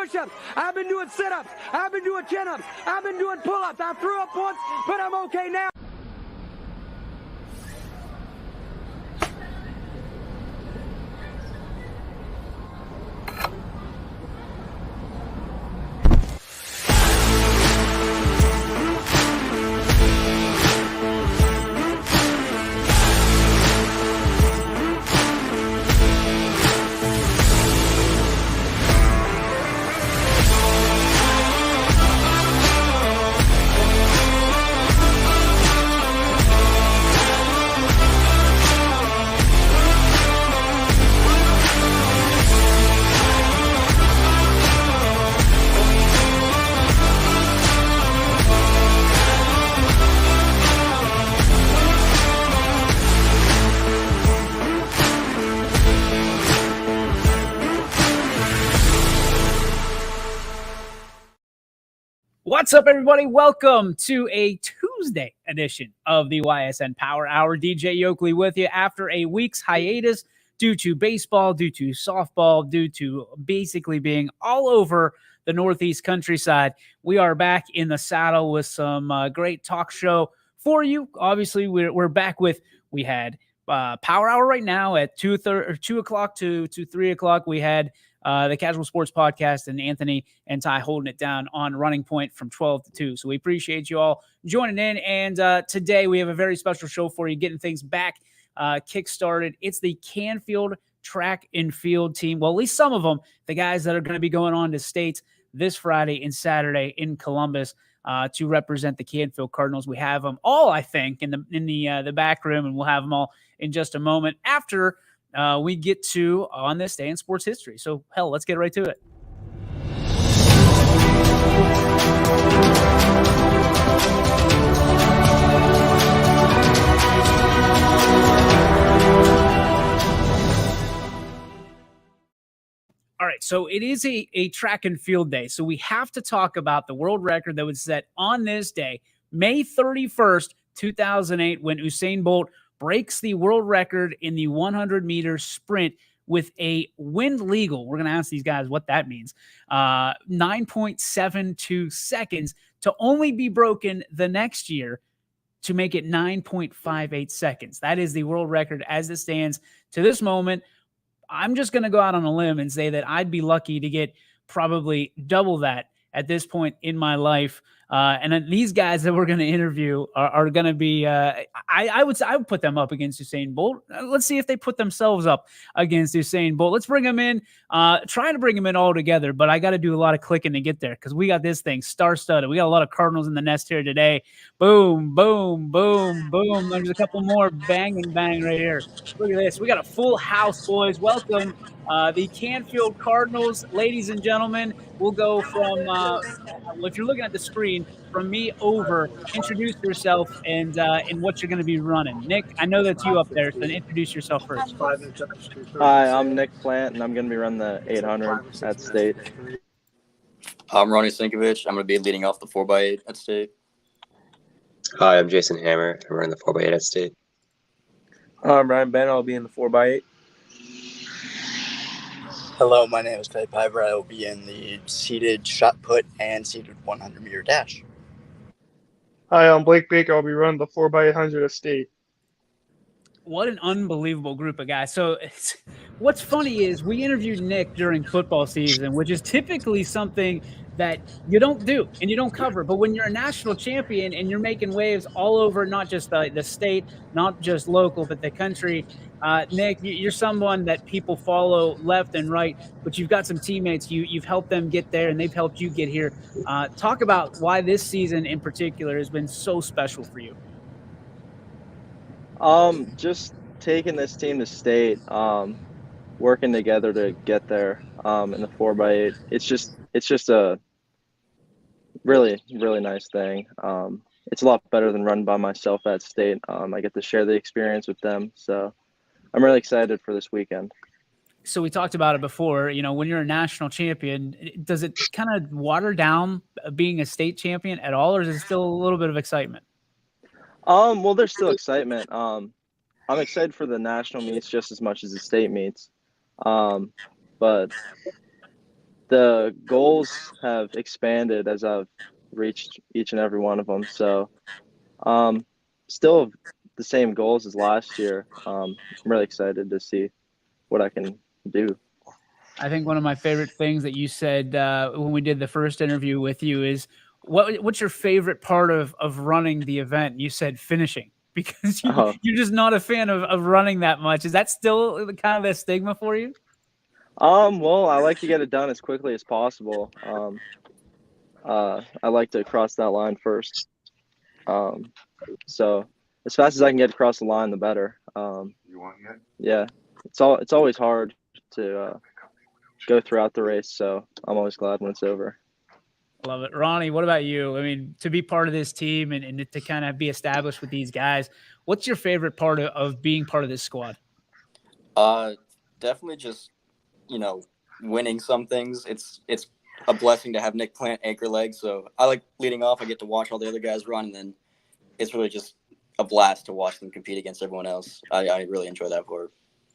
push-ups. I've been doing sit-ups. I've been doing chin-ups. I've been doing pull-ups. I threw up once, but I'm okay now. What's up, everybody? Welcome to a Tuesday edition of the Ysn Power Hour. DJ Yoakley with you after a week's hiatus due to baseball, due to softball, due to basically being all over the Northeast countryside. We are back in the saddle with some great talk show for you. Obviously, we're back with, we had Power Hour right now at 2 o'clock to 3 o'clock. We had the Casual Sports Podcast and Anthony and Ty holding it down on Running Point from 12 to 2. So we appreciate you all joining in. And today we have a very special show for you, getting things back kick-started. It's the Canfield track and field team. Well, at least some of them, the guys that are going to be going on to states this Friday and Saturday in Columbus to represent the Canfield Cardinals. We have them all, I think, in the back room, and we'll have them all in just a moment after we get to On This Day in Sports History. So, hell, let's get right to it. All right, so it is a track and field day. So we have to talk about the world record that was set on this day, May 31st, 2008, when Usain Bolt breaks the world record in the 100-meter sprint with a wind legal. We're going to ask these guys what that means. 9.72 seconds to only be broken the next year to make it 9.58 seconds. That is the world record as it stands to this moment. I'm just going to go out on a limb and say that I'd be lucky to get probably double that at this point in my life. And then these guys that we're going to interview are going to be, I would put them up against Usain Bolt. Let's see if they put themselves up against Usain Bolt. Let's bring them in, trying to bring them in all together, but I got to do a lot of clicking to get there because we got this thing star-studded. We got a lot of Cardinals in the nest here today. Boom, boom, boom, boom. There's a couple more bang and bang right here. Look at this. We got a full house, boys. Welcome. The Canfield Cardinals, ladies and gentlemen. We'll go from, if you're looking at the screen, from me over, introduce yourself and what you're going to be running. Nick, I know that's you up there, so introduce yourself first. Hi, I'm Nick Plant, and I'm going to be running the 800 at State. I'm Ronnie Sinkovich. I'm going to be leading off the 4x8 at State. Hi, I'm Jason Hammer. I'm running the 4x8 at State. I'm Ryan Bennett. I'll be in the 4x8. Hello, my name is Ty Piver. I will be in the seated shot put and seated 100-meter dash. Hi, I'm Blake Baker. I'll be running the 4x800 at State. What an unbelievable group of guys. So what's funny is we interviewed Nick during football season, which is typically something that you don't do and you don't cover. But when you're a national champion and you're making waves all over, not just the state, not just local, but the country, Nick, you're someone that people follow left and right, but you've got some teammates. You've helped them get there, and they've helped you get here. Talk about why this season in particular has been so special for you. Just taking this team to state, working together to get there in the 4x8. It's just a really, really nice thing. It's a lot better than running by myself at state. I get to share the experience with them, so I'm really excited for this weekend. So we talked about it before, when you're a national champion, does it kind of water down being a state champion at all, or is it still a little bit of excitement? Well, there's still excitement. I'm excited for the national meets just as much as the state meets. But the goals have expanded as I've reached each and every one of them. So, still the same goals as last year. I'm really excited to see what I can do. I think one of my favorite things that you said when we did the first interview with you is what's your favorite part of running the event? You said finishing because Oh, you're just not a fan of running that much. Is that still kind of a stigma for you? well, I like to get it done as quickly as possible. I like to cross that line first. So as fast as I can get across the line, the better. Yeah, it's always hard to go throughout the race. So I'm always glad when it's over. Love it. Ronnie, what about you? I mean, to be part of this team and to kind of be established with these guys, what's your favorite part of being part of this squad? Definitely just, winning some things. It's a blessing to have Nick Plant anchor leg. So I like leading off. I get to watch all the other guys run, and then it's really just a blast to watch them compete against everyone else. I really enjoy that part.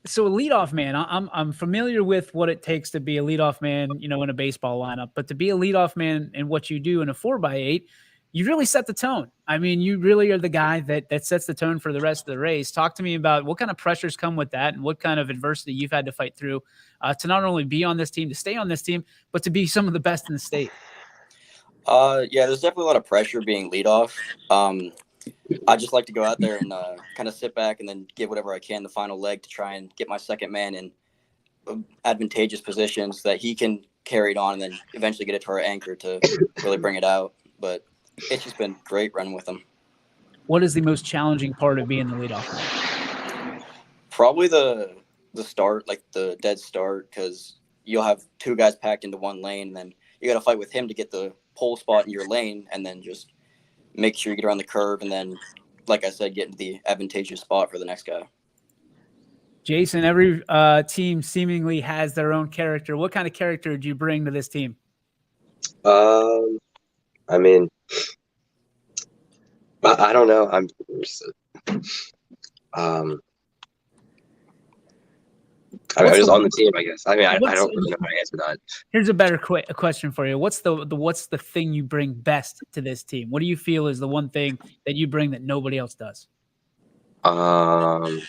So a leadoff man, I'm familiar with what it takes to be a leadoff man, in a baseball lineup, but to be a leadoff man and what you do in a 4x8, you really set the tone. I mean, you really are the guy that sets the tone for the rest of the race. Talk to me about what kind of pressures come with that and what kind of adversity you've had to fight through to not only be on this team, to stay on this team, but to be some of the best in the state. Yeah, there's definitely a lot of pressure being leadoff. I just like to go out there and kind of sit back and then give whatever I can the final leg to try and get my second man in advantageous positions that he can carry it on and then eventually get it to our anchor to really bring it out. But it's just been great running with him. What is the most challenging part of being the leadoff man? Probably the start, like the dead start, because you'll have two guys packed into one lane, and then you got to fight with him to get the pole spot in your lane, and then just make sure you get around the curve, and then, like I said, get into the advantageous spot for the next guy. Jason, every team seemingly has their own character. What kind of character do you bring to this team? I mean, I don't know. I'm just on the team, I guess. I mean, I don't really know how to answer that. Here's a better question for you. What's the thing you bring best to this team? What do you feel is the one thing that you bring that nobody else does? I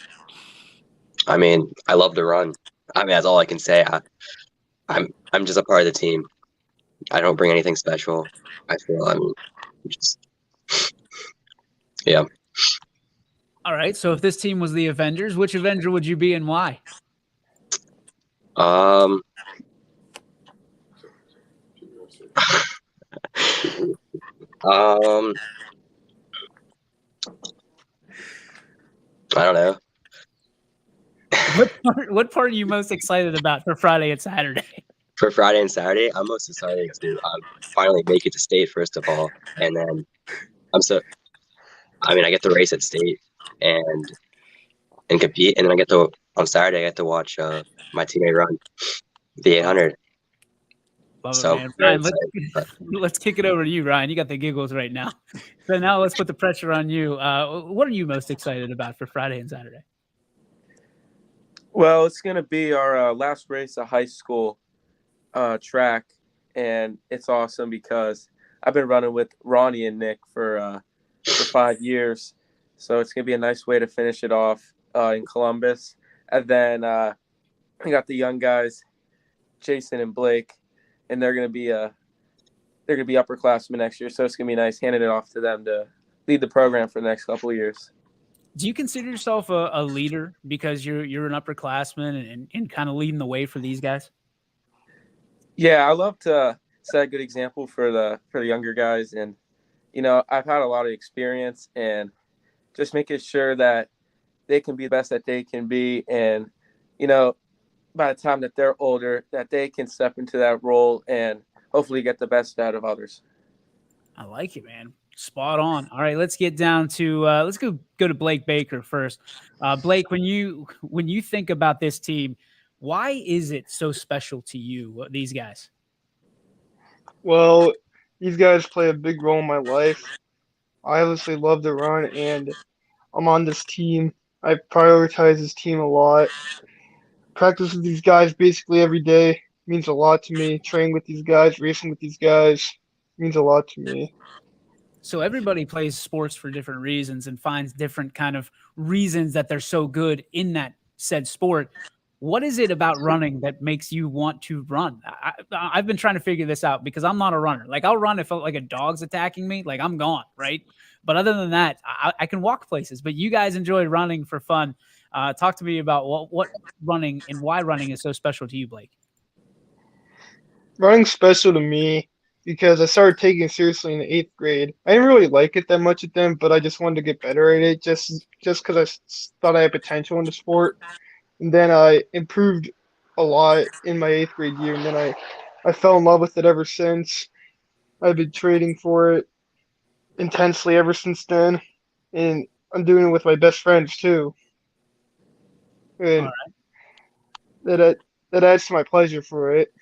mean, I love to run. I mean, that's all I can say. I'm just a part of the team. I don't bring anything special. I feel just yeah. All right. So if this team was the Avengers, which Avenger would you be and why? I don't know. What part are you most excited about for Friday and Saturday? For Friday and Saturday, I'm most excited to finally make it to state, first of all. And then I get to race at state and compete. And then on Saturday, I get to watch my teammate run the 800. Love it, man. Ryan, let's kick it over to you, Ryan. You got the giggles right now. So now let's put the pressure on you. What are you most excited about for Friday and Saturday? Well, it's going to be our last race of high school track, and it's awesome because I've been running with Ronnie and Nick for 5 years, so it's going to be a nice way to finish it off in Columbus. And then we got the young guys, Jason and Blake, and they're going to be upperclassmen next year, so it's going to be nice handing it off to them to lead the program for the next couple of years. Do you consider yourself a leader because you're an upperclassman and kind of leading the way for these guys? Yeah, I love to set a good example for the younger guys, and I've had a lot of experience, and just making sure that they can be the best that they can be, and by the time that they're older, that they can step into that role and hopefully get the best out of others. I like it, man. Spot on. All right, let's get down to let's go to Blake Baker first. Blake, when you think about this team, why is it so special to you, these guys? Well, these guys play a big role in my life. I obviously love to run, and I'm on this team. I prioritize this team a lot. Practice with these guys basically every day. means a lot to me. Training with these guys, racing with these guys means a lot to me. So everybody plays sports for different reasons and finds different kind of reasons that they're so good in that said sport. What is it about running that makes you want to run? I've been trying to figure this out because I'm not a runner. Like I'll run if like a dog's attacking me, like I'm gone, right? But other than that, I can walk places. But you guys enjoy running for fun. Talk to me about what running and why running is so special to you, Blake. Running's special to me because I started taking it seriously in the 8th grade. I didn't really like it that much at then, but I just wanted to get better at it just because thought I had potential in the sport. And then I improved a lot in my 8th grade year, and then I fell in love with it ever since. I've been training for it intensely ever since then, and I'm doing it with my best friends too. And that adds to my pleasure for it.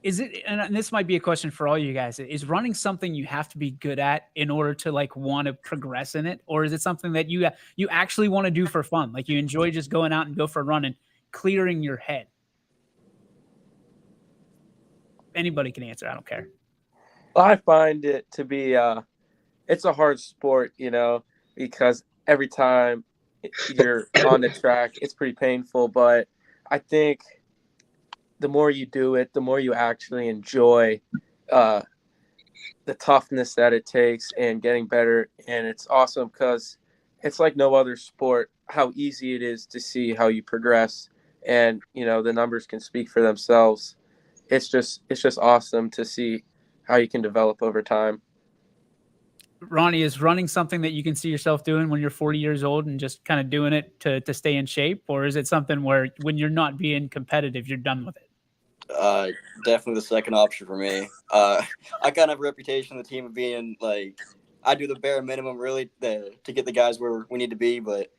Is it, and this might be a question for all you guys, is running something you have to be good at in order to like want to progress in it? Or is it something that you actually want to do for fun? Like you enjoy just going out and go for a run and clearing your head? Anybody can answer. I don't care. I find it to be it's a hard sport, because every time you're on the track, it's pretty painful. But I think the more you do it, the more you actually enjoy the toughness that it takes and getting better. And it's awesome because it's like no other sport, how easy it is to see how you progress. And, the numbers can speak for themselves. It's just awesome to see how you can develop over time. Ronnie, is running something that you can see yourself doing when you're 40 years old and just kind of doing it to stay in shape? Or is it something where when you're not being competitive, you're done with it? Definitely the second option for me. I kind of have a reputation on the team of being like, I do the bare minimum really to get the guys where we need to be. But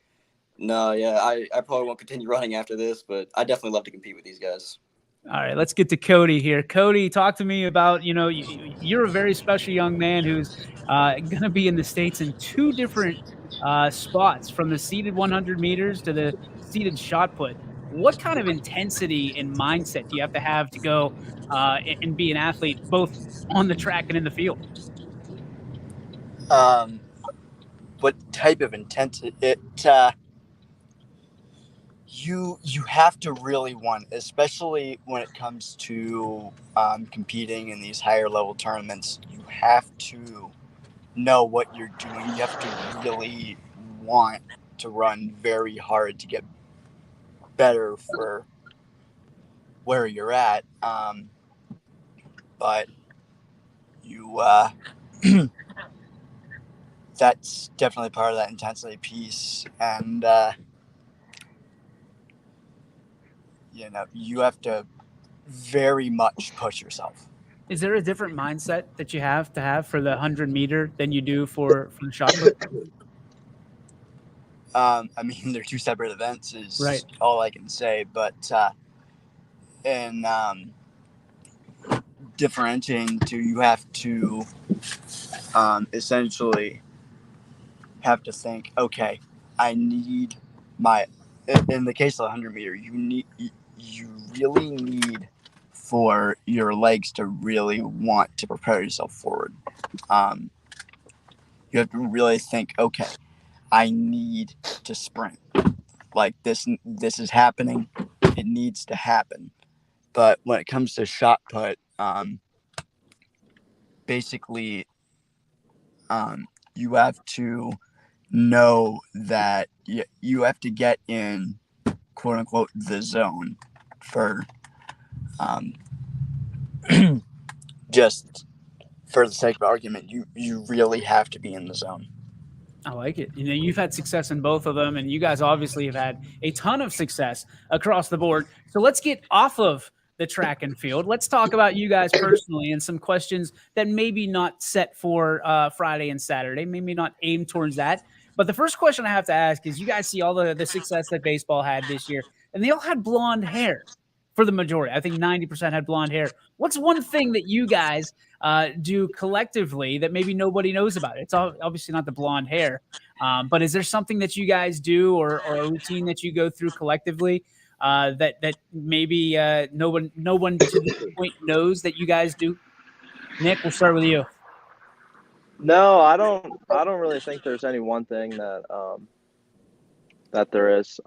no, yeah, I probably won't continue running after this, but I definitely love to compete with these guys. All right, let's get to Cody here. Cody, talk to me about, you're a very special young man who's going to be in the States in 2 different spots, from the seated 100 meters to the seated shot put. What kind of intensity and mindset do you have to go and be an athlete, both on the track and in the field? What type of intensity? You have to really want, especially when it comes to competing in these higher level tournaments. You have to know what you're doing. You have to really want to run very hard to get better for where you're at. But you that's definitely part of that intensity piece. And you have to very much push yourself. Is there a different mindset that you have to have for the 100 meter than you do for the shot put? I mean, they're 2 separate events is right. all I can say, but in differentiating two, you have to essentially have to think, okay, I need in the case of the 100 meter, you really need for your legs to really want to prepare yourself forward. You have to really think, okay, I need to sprint. Like this is happening. It needs to happen. But when it comes to shot put, basically, you have to know that you have to get in, quote unquote, the zone for just for the sake of argument. You really have to be in the zone. I like it. You've had success in both of them, and you guys obviously have had a ton of success across the board. So let's get off of the track and field. Let's talk about you guys personally and some questions that maybe not set for Friday and Saturday, maybe not aimed towards that. But the first question I have to ask is, you guys see all the success that baseball had this year, and they all had blonde hair for the majority. I think 90% had blonde hair. What's one thing that you guys do collectively that maybe nobody knows about? It's obviously not the blonde hair, but is there something that you guys do or a routine that you go through collectively that maybe no one to this point knows that you guys do? Nick, we'll start with you. No, I don't really think there's any one thing that there is.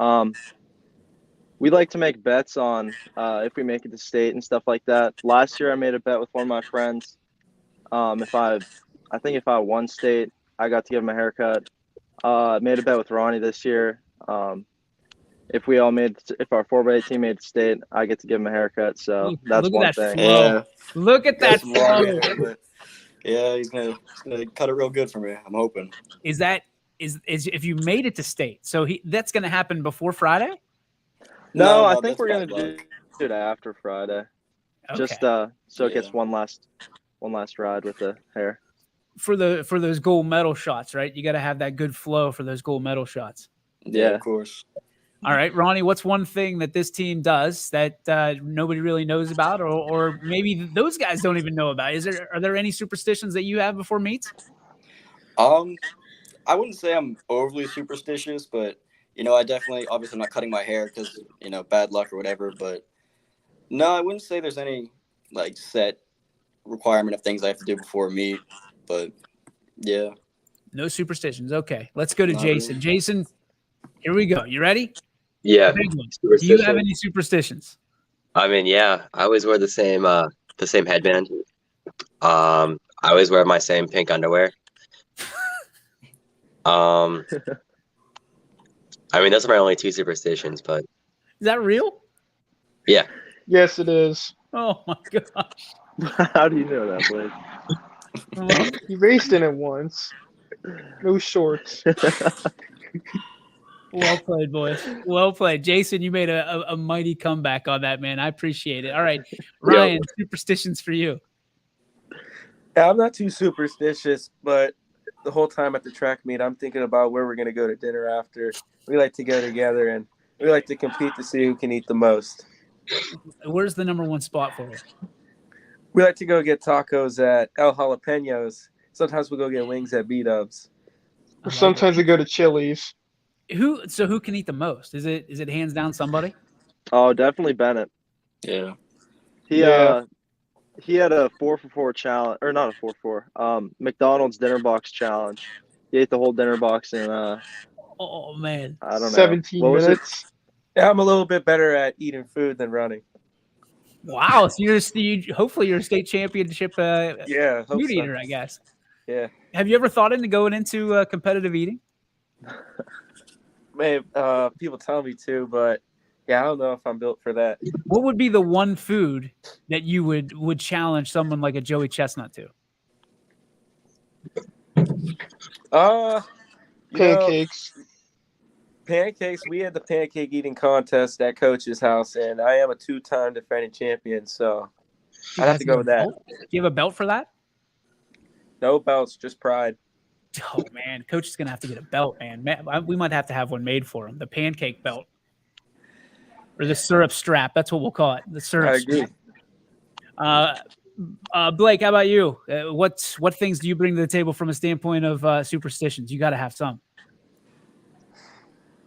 We like to make bets on if we make it to state and stuff like that. Last year, I made a bet with one of my friends. If I won state, I got to give him a haircut. I made a bet with Ronnie this year. If our 4x8 team made state, I get to give him a haircut. So that's Look at one that thing. flow. Yeah. Look at that flow. Yeah, he's gonna cut it real good for me. I'm hoping. Is if you made it to state? So that's going to happen before Friday. No, I think that's we're gonna bad do luck. it after Friday. Okay. Just so it gets one last ride with the hair. For those gold medal shots, right? You got to have that good flow for those gold medal shots. Yeah, Yeah. of course. All right, Ronnie, what's one thing that this team does that nobody really knows about, or maybe those guys don't even know about? Are there any superstitions that you have before meets? I wouldn't say I'm overly superstitious, but I definitely, obviously, I'm not cutting my hair because bad luck or whatever. But no, I wouldn't say there's any like set requirement of things I have to do before a meet. But yeah, No superstitions. Okay, let's go to Not Jason. really. Jason, here we go. You ready? Yeah. Big one. Do you have Superstition. any superstitions? I mean, yeah, I always wear the same headband. I always wear my same pink underwear. I mean, those are my only two superstitions, but Is that real? yeah. Yes, it is. Oh my gosh. How do you know that, Blake? He raced in it once. No shorts. Well played, boys. Well played. Jason, you made a mighty comeback on that, man. I appreciate it. All right. Ryan, superstitions for you. Yeah, I'm not too superstitious, but the whole time at the track meet, I'm thinking about where we're going to go to dinner after. We like to go together, and we like to compete to see who can eat the most. Where's the number one spot for you? We like to go get tacos at El Jalapenos. Sometimes we go get wings at B-Dubs. Or sometimes we go to Chili's. Who can eat the most? Is it hands down somebody? Oh, definitely Bennett. yeah. He had a 4-for-4 challenge, or not a 4-for-4. McDonald's dinner box challenge. He ate the whole dinner box in Oh man. I don't know. 17 What was it? minutes. Yeah, I'm a little bit better at eating food than running. Wow. So hopefully you're a state championship Yeah, hope food so. eater, I guess. Yeah. Have you ever thought into going into competitive eating? People tell me to, but yeah, I don't know if I'm built for that. What would be the one food that you would challenge someone like a Joey Chestnut to? Pancakes. Pancakes. We had the pancake eating contest at Coach's house, and I am a 2-time defending champion, so I'd have to go with that. Do you have a belt for that? No belts, just pride. Oh man, Coach is gonna have to get a belt, man. We might have to have one made for him. The pancake belt, or the syrup strap. That's what we'll call it. The syrup. I agree. Strap. Blake, how about you? What things do you bring to the table from a standpoint of superstitions? You got to have some.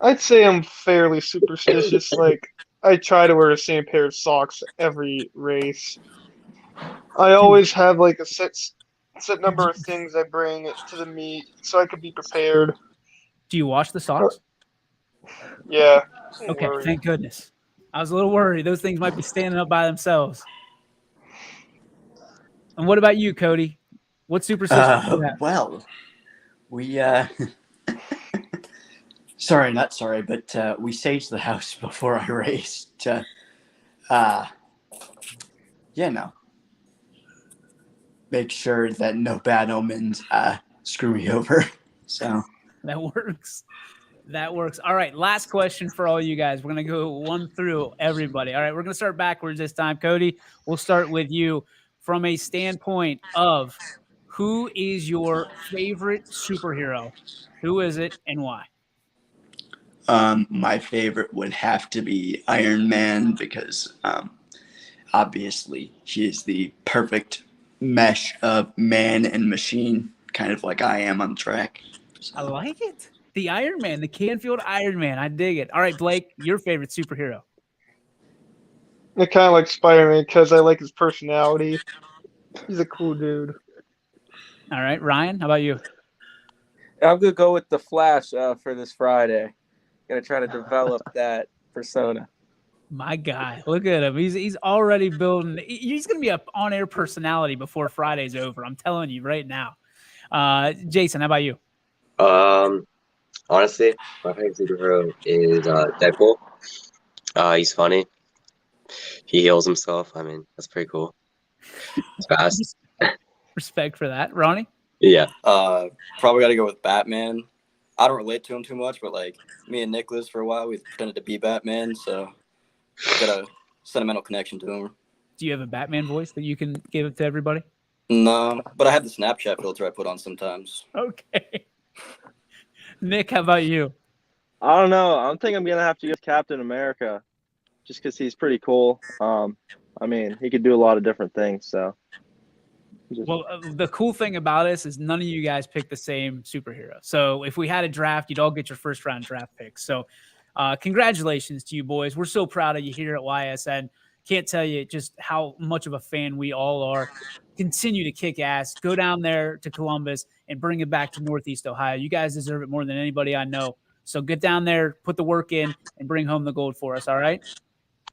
I'd say I'm fairly superstitious. Like, I try to wear the same pair of socks every race. I always have like a set number of things I bring to the meet so I could be prepared. Do you wash the socks? Yeah. Okay, thank goodness. I was a little worried. Those things might be standing up by themselves. And what about you, Cody? What superstition do you have? Well, we sorry, not sorry, but we saged the house before I raced. Make sure that no bad omens screw me over. So That works. That works. All right, last question for all you guys. We're going to go one through everybody. All right, we're going to start backwards this time. Cody, we'll start with you from a standpoint of who is your favorite superhero? Who is it and why? my favorite would have to be Iron Man because obviously he is the perfect mesh of man and machine, kind of like I am on track. I like it. The Iron Man, the Canfield Iron Man. I dig it. All right, Blake, your favorite superhero? I kind of like Spider-Man because I like his personality. He's a cool dude. All right, Ryan, how about you? I'm gonna go with the Flash for this Friday. Gonna try to develop that persona. My guy, look at him. He's already building. He's going to be an on-air personality before Friday's over. I'm telling you right now. Jason, how about you? Honestly, my favorite superhero is Deadpool. He's funny. He heals himself. I mean, that's pretty cool. It's fast. Respect for that. Ronnie? Yeah. Probably got to go with Batman. I don't relate to him too much, but like me and Nicholas for a while, we pretended to be Batman, so got a sentimental connection to him. Do you have a Batman voice that you can give to everybody? No, but I have the Snapchat filter I put on sometimes. Okay. Nick, how about you? I don't know. I think I'm gonna have to go with Captain America, just because he's pretty cool. I mean, he could do a lot of different things. So. Well, the cool thing about this is none of you guys picked the same superhero. So if we had a draft, you'd all get your first round draft picks. So congratulations to you boys. We're so proud of you here at YSN. Can't tell you just how much of a fan we all are. Continue to kick ass. Go down there to Columbus and bring it back to Northeast Ohio. You guys deserve it more than anybody I know. So get down there, put the work in, and bring home the gold for us, all right?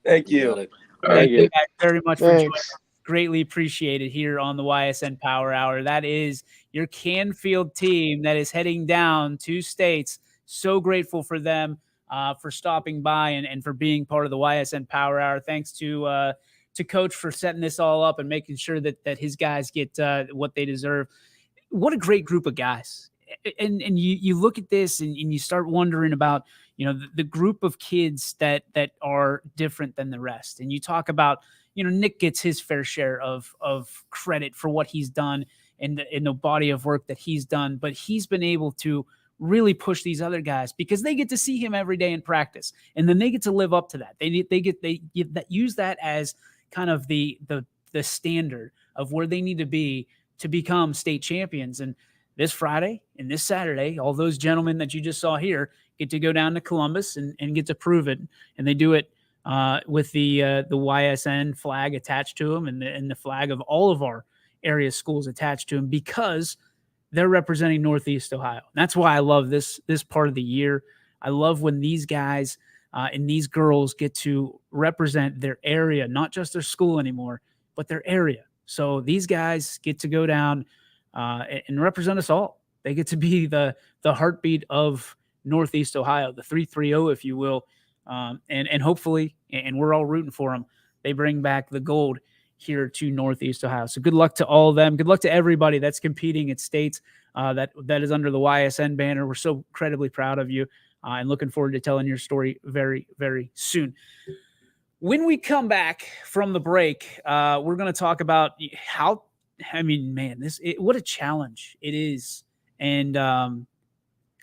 Thank you. Thank you guys very much for joining us. Greatly appreciated here on the YSN Power Hour. That is your Canfield team that is heading down to states. So grateful for them for stopping by and for being part of the YSN Power Hour. Thanks to Coach for setting this all up and making sure that his guys get what they deserve. What a great group of guys. And you look at this and you start wondering about, the group of kids that are different than the rest. And you talk about, Nick gets his fair share of credit for what he's done in the body of work that he's done, but he's been able to really push these other guys because they get to see him every day in practice, and then they get to live up to that. They use that as kind of the standard of where they need to be to become state champions. And this Friday and this Saturday, all those gentlemen that you just saw here get to go down to Columbus and get to prove it, and they do it with the YSN flag attached to them and the flag of all of our area schools attached to them because they're representing Northeast Ohio. And that's why I love this part of the year. I love when these guys and these girls get to represent their area, not just their school anymore, but their area. So these guys get to go down and represent us all. They get to be the heartbeat of Northeast Ohio, the 330, if you will. And hopefully, and we're all rooting for them, they bring back the gold here to Northeast Ohio. So good luck to all of them. Good luck to everybody that's competing at states that is under the YSN banner. We're so incredibly proud of you and looking forward to telling your story very, very soon. When we come back from the break, we're going to talk about how, what a challenge it is. And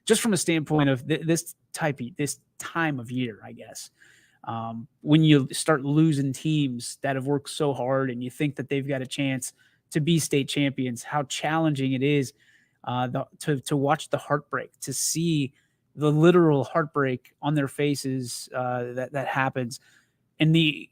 just from a standpoint of this time of year, I guess, when you start losing teams that have worked so hard and you think that they've got a chance to be state champions, how challenging it is to watch the heartbreak, to see the literal heartbreak on their faces that happens, and the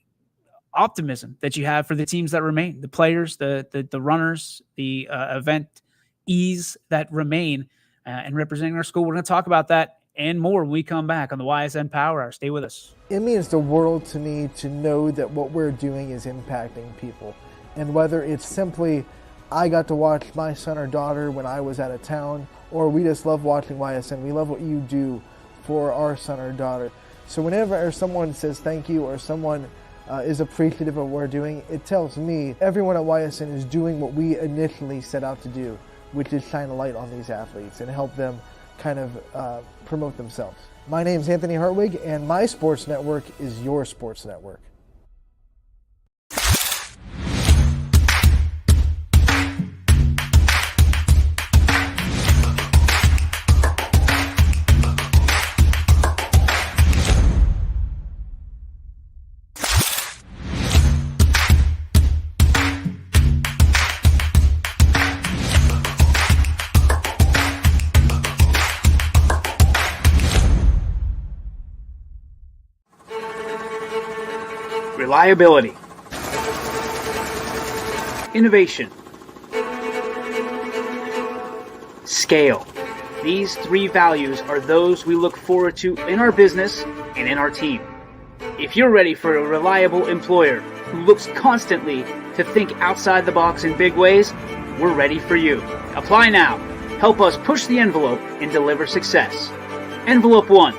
optimism that you have for the teams that remain, the players, the runners, the eventees that remain and representing our school. We're going to talk about that and more when we come back on the YSN Power Hour. Stay with us. It means the world to me to know that what we're doing is impacting people. And whether it's simply I got to watch my son or daughter when I was out of town, or we just love watching YSN, we love what you do for our son or daughter. So whenever someone says thank you or someone is appreciative of what we're doing, it tells me everyone at YSN is doing what we initially set out to do, which is shine a light on these athletes and help them kind of promote themselves. My name is Anthony Hartwig, and my sports network is your sports network. reliability, innovation, scale. These 3 values are those we look forward to in our business and in our team. If you're ready for a reliable employer who looks constantly to think outside the box in big ways, we're ready for you. Apply now. Help us push the envelope and deliver success. Envelope 1.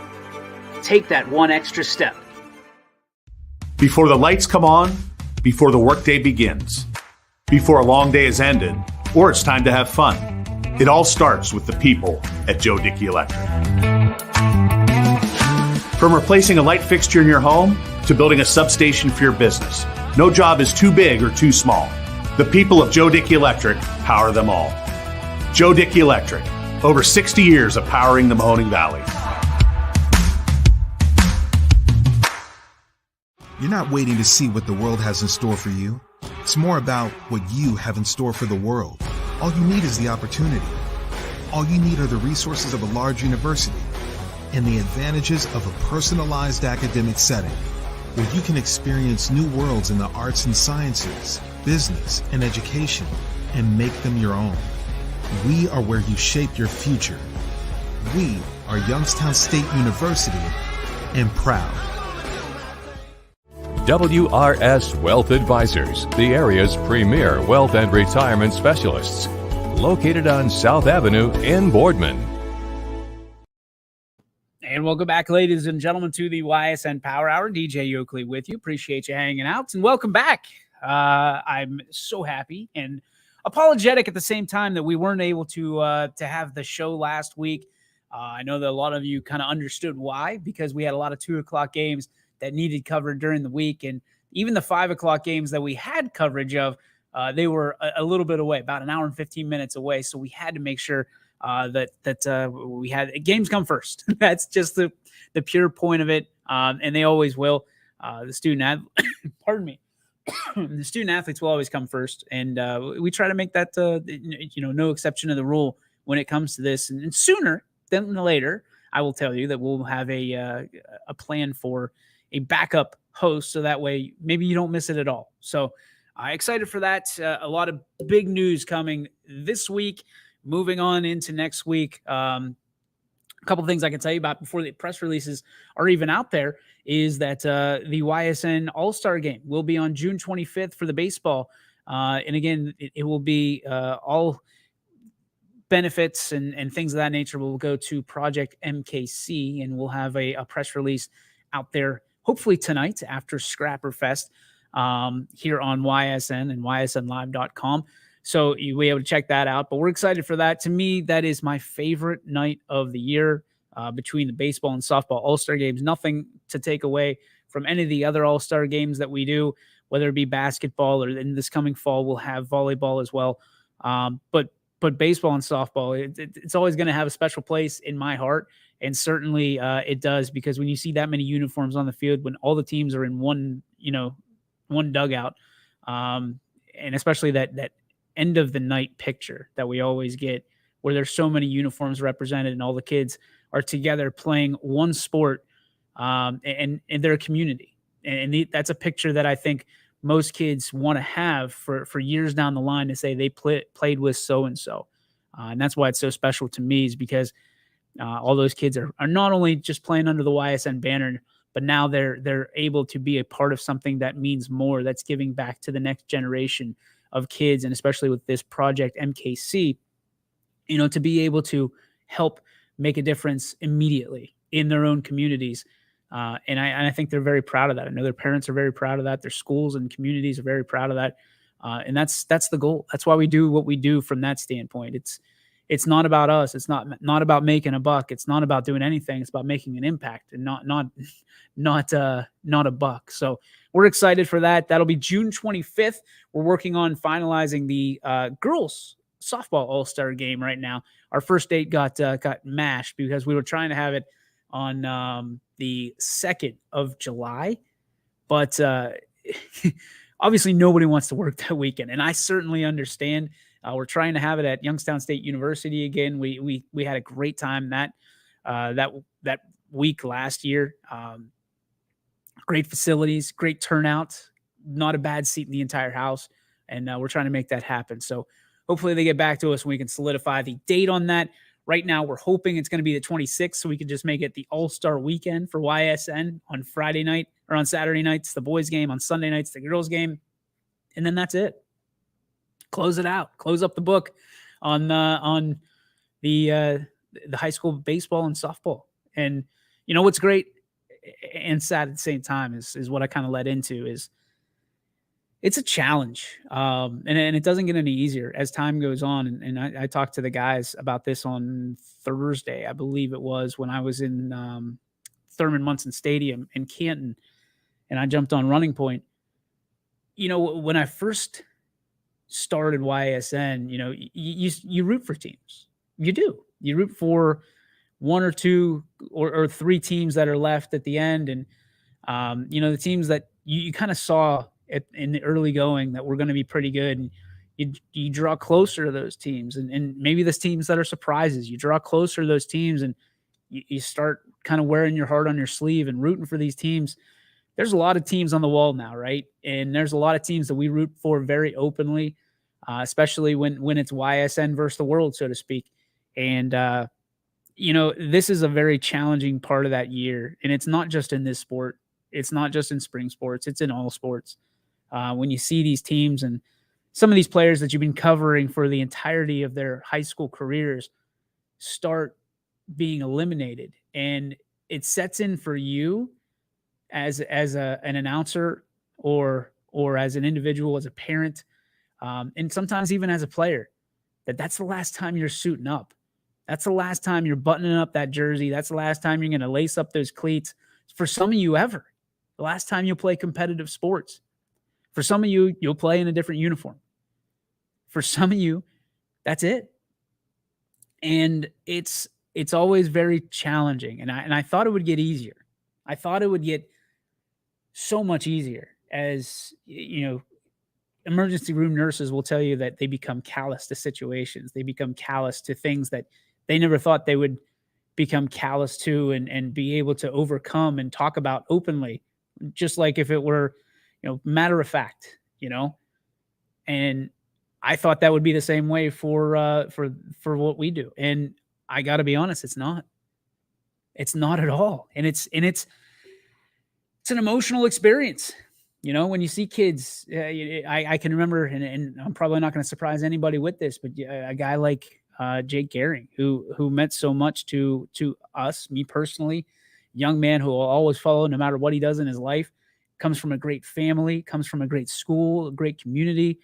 Take that one extra step. Before the lights come on, before the workday begins, before a long day is ended, or it's time to have fun. It all starts with the people at Joe Dickey Electric. From replacing a light fixture in your home to building a substation for your business, no job is too big or too small. The people of Joe Dickey Electric power them all. Joe Dickey Electric, over 60 years of powering the Mahoning Valley. You're not waiting to see what the world has in store for you. It's more about what you have in store for the world. All you need is the opportunity. All you need are the resources of a large university and the advantages of a personalized academic setting where you can experience new worlds in the arts and sciences, business, and education and make them your own. We are where you shape your future. We are Youngstown State University and proud. WRS Wealth Advisors, the area's premier wealth and retirement specialists. Located on South Avenue in Boardman. And welcome back, ladies and gentlemen, to the YSN Power Hour. DJ Oakley with you. Appreciate you hanging out. And welcome back. I'm so happy and apologetic at the same time that we weren't able to have the show last week. I know that a lot of you kind of understood why, because we had a lot of 2 o'clock games that needed covered during the week. And even the 5 o'clock games that we had coverage of, they were a little bit away, about an hour and 15 minutes away. So we had to make sure that we had games come first. That's just the pure point of it. And they always will. The student pardon me. The student athletes will always come first. And we try to make that, no exception to the rule when it comes to this. And sooner than later, I will tell you that we'll have a plan for a backup host, so that way maybe you don't miss it at all. So excited for that. A lot of big news coming this week, moving on into next week. A couple of things I can tell you about before the press releases are even out there is that the YSN All-Star Game will be on June 25th for the baseball. And again, it will be all benefits and things of that nature will go to Project MKC, and we'll have a press release out there hopefully tonight after Scrapper Fest here on YSN and ysnlive.com. So you'll be able to check that out. But we're excited for that. To me, that is my favorite night of the year between the baseball and softball All-Star games. Nothing to take away from any of the other All-Star games that we do, whether it be basketball or in this coming fall, we'll have volleyball as well. But baseball and softball, it's always going to have a special place in my heart. And certainly it does, because when you see that many uniforms on the field, when all the teams are in one dugout, and especially that end of the night picture that we always get where there's so many uniforms represented and all the kids are together playing one sport and they're a community. And that's a picture that I think most kids want to have for years down the line, to say they played with so-and-so. And that's why it's so special to me, is because all those kids are not only just playing under the YSN banner, but now they're able to be a part of something that means more, that's giving back to the next generation of kids. And especially with this Project MKC, to be able to help make a difference immediately in their own communities. And I think they're very proud of that. I know their parents are very proud of that. Their schools and communities are very proud of that. And that's the goal. That's why we do what we do from that standpoint. It's not about us. It's not about making a buck. It's not about doing anything. It's about making an impact and not a buck. So we're excited for that. That'll be June 25th. We're working on finalizing the girls softball All-Star game right now. Our first date got mashed because we were trying to have it on the 2nd of July, but obviously nobody wants to work that weekend, and I certainly understand. We're trying to have it at Youngstown State University again. We had a great time that week last year. great facilities, great turnout, not a bad seat in the entire house. And we're trying to make that happen. So hopefully they get back to us and we can solidify the date on that. Right now, we're hoping it's going to be the 26th, so we can just make it the All-Star weekend for YSN on Friday night, or on Saturday nights, the boys game, on Sunday nights, the girls game. And then that's it. Close it out. Close up the book on the high school baseball and softball. And you know what's great and sad at the same time is what I kind of led into is it's a challenge. And it doesn't get any easier as time goes on. And I talked to the guys about this on Thursday, I believe it was, when I was in Thurman Munson Stadium in Canton, and I jumped on Running Point. You know, when I first started YSN, you know, you root for teams. You do. You root for one or two or three teams that are left at the end. And, you know, the teams that you kind of saw in the early going that were going to be pretty good. And you draw closer to those teams. And maybe the teams that are surprises, you draw closer to those teams and you start kind of wearing your heart on your sleeve and rooting for these teams. There's a lot of teams on the wall now, right? And there's a lot of teams that we root for very openly, especially when it's YSN versus the world, so to speak. And, you know, this is a very challenging part of that year. And it's not just in this sport. It's not just in spring sports. It's in all sports. When you see these teams and some of these players that you've been covering for the entirety of their high school careers start being eliminated, and it sets in for you as an announcer or as an individual, as a parent, and sometimes even as a player, that's the last time you're suiting up. That's the last time you're buttoning up that jersey. That's the last time you're going to lace up those cleats. For some of you ever, the last time you'll play competitive sports. For some of you, you'll play in a different uniform. For some of you, that's it. And it's always very challenging. And I thought it would get easier. I thought it would get so much easier as, you know, emergency room nurses will tell you that they become callous to situations. They become callous to things that they never thought they would become callous to and be able to overcome and talk about openly, just like if it were, you know, matter of fact, you know. And I thought that would be the same way for what we do. And I got to be honest, it's not. It's not at all. And it's an emotional experience. You know, when you see kids, I can remember, and I'm probably not going to surprise anybody with this, but a guy like Jake Gehring, who meant so much to us, me personally, young man who will always follow no matter what he does in his life, comes from a great family, comes from a great school, a great community,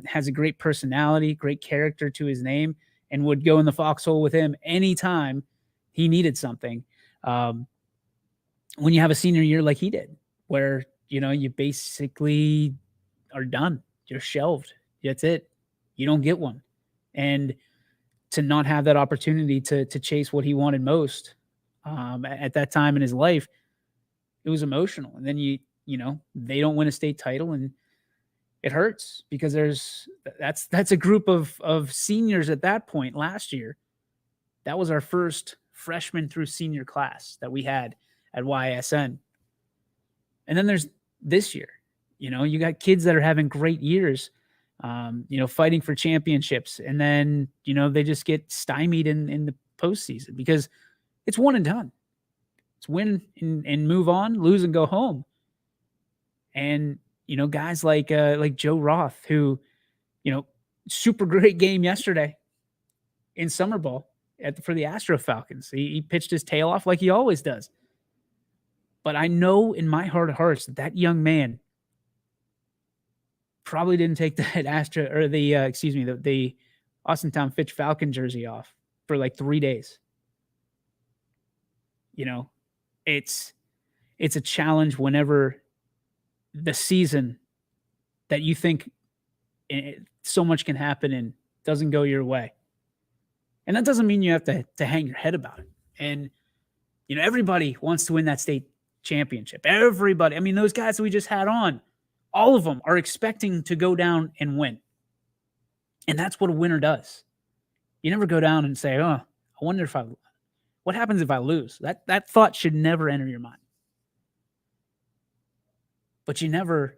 has a great personality, great character to his name, and would go in the foxhole with him anytime he needed something. When you have a senior year like he did, where, you know, you basically are done. You're shelved. That's it. You don't get one. And to not have that opportunity to chase what he wanted most at that time in his life, it was emotional. And then you know, they don't win a state title, and it hurts because that's a group of seniors at that point last year. That was our first freshman through senior class that we had at YSN. And then there's this year, you know, you got kids that are having great years, you know, fighting for championships. And then, you know, they just get stymied in the postseason because it's one and done. It's win and move on, lose and go home. And, you know, guys like Joe Roth, who, you know, super great game yesterday in summer ball for the Astro Falcons. He pitched his tail off like he always does. But I know in my heart of hearts that young man probably didn't take that the Austintown Fitch Falcon jersey off for like 3 days. You know, it's a challenge whenever the season that you think so much can happen and doesn't go your way. And that doesn't mean you have to hang your head about it. And, you know, everybody wants to win that state championship. Everybody. I mean, those guys that we just had on, all of them are expecting to go down and win. And that's what a winner does. You never go down and say, oh, I wonder what happens if I lose? That thought should never enter your mind. but you never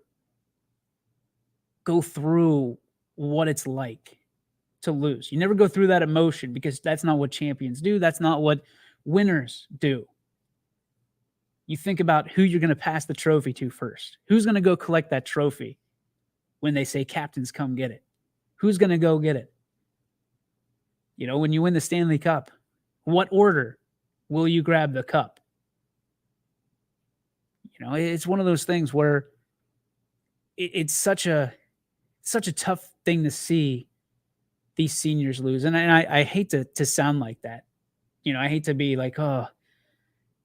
go through what it's like to lose. You never go through that emotion because that's not what champions do. That's not what winners do. You think about who you're going to pass the trophy to first. Who's going to go collect that trophy when they say, captains, come get it? Who's going to go get it? You know, when you win the Stanley Cup, what order will you grab the cup? You know, it's one of those things where it's such a tough thing to see these seniors lose. And I hate to sound like that. You know, I hate to be like, oh,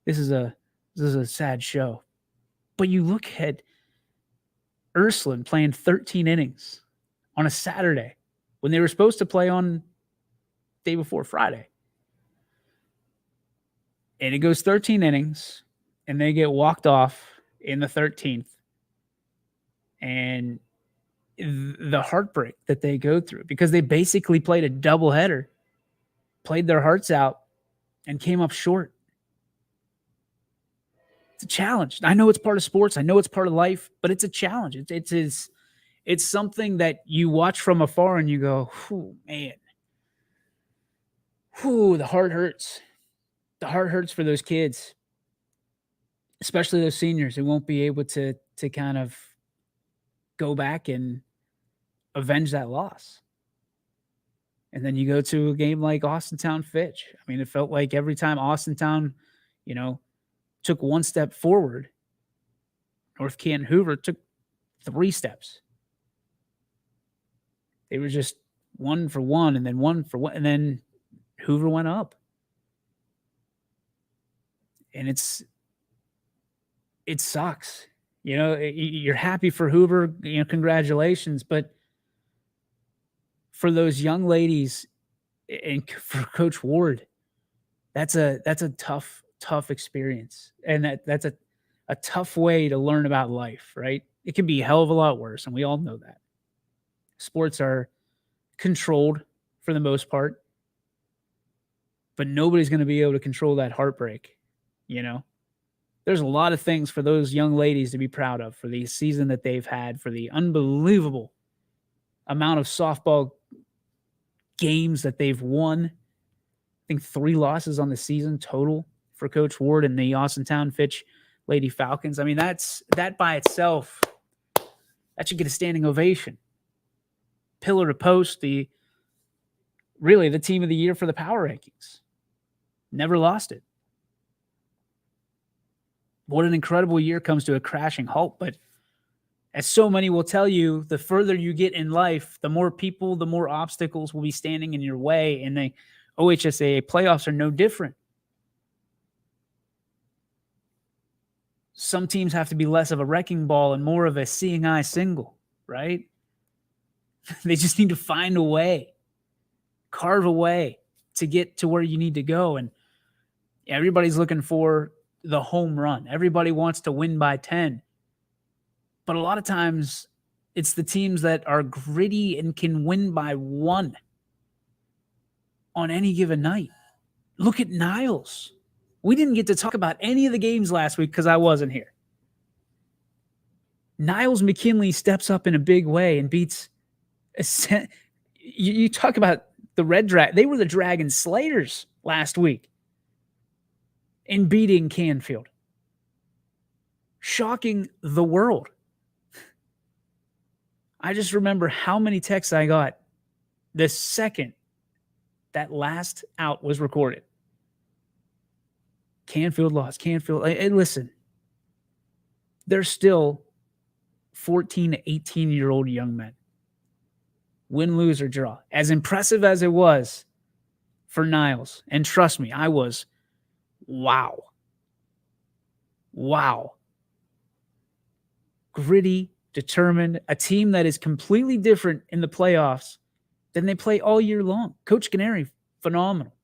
this is a sad show. But you look at Ysn playing 13 innings on a Saturday when they were supposed to play on day before Friday. And it goes 13 innings, and they get walked off in the 13th. And the heartbreak that they go through, because they basically played a doubleheader, played their hearts out, and came up short. It's a challenge. I know it's part of sports. I know it's part of life, but it's a challenge. It's something that you watch from afar and you go, "Whew, man. Whew, the heart hurts." The heart hurts for those kids, especially those seniors who won't be able to kind of go back and avenge that loss. And then you go to a game like Austintown Fitch. I mean, it felt like every time Austintown, you know, took one step forward, North Canton Hoover took 3 steps. They were just 1 for 1 and then 1 for 1, and then Hoover went up. And it sucks. You know, you're happy for Hoover, you know, congratulations. But for those young ladies and for Coach Ward, that's a tough experience. And that's a tough way to learn about life, right? It can be a hell of a lot worse, and we all know that. Sports are controlled for the most part, but nobody's going to be able to control that heartbreak. You know, there's a lot of things for those young ladies to be proud of for the season that they've had, for the unbelievable amount of softball games that they've won. I think 3 losses on the season total for Coach Ward and the Austintown Fitch Lady Falcons. I mean, that by itself, that should get a standing ovation. Pillar to post, really the team of the year for the power rankings. Never lost it. What an incredible year comes to a crashing halt. But as so many will tell you, the further you get in life, the more people, the more obstacles will be standing in your way. And the OHSAA playoffs are no different. Some teams have to be less of a wrecking ball and more of a seeing eye single, right? They just need to find a way, carve a way to get to where you need to go. And everybody's looking for the home run. Everybody wants to win by 10. But a lot of times it's the teams that are gritty and can win by 1 on any given night. Look at Niles. We didn't get to talk about any of the games last week because I wasn't here. Niles McKinley steps up in a big way and beats you talk about the Red Dragon. They were the Dragon Slayers last week in beating Canfield. Shocking the world. I just remember how many texts I got the second that last out was recorded. Canfield lost. Canfield. And listen, they're still 14 to 18-year-old young men. Win, lose, or draw. As impressive as it was for Niles, and trust me, I was, wow. Gritty, determined, a team that is completely different in the playoffs than they play all year long. Coach Canary, phenomenal.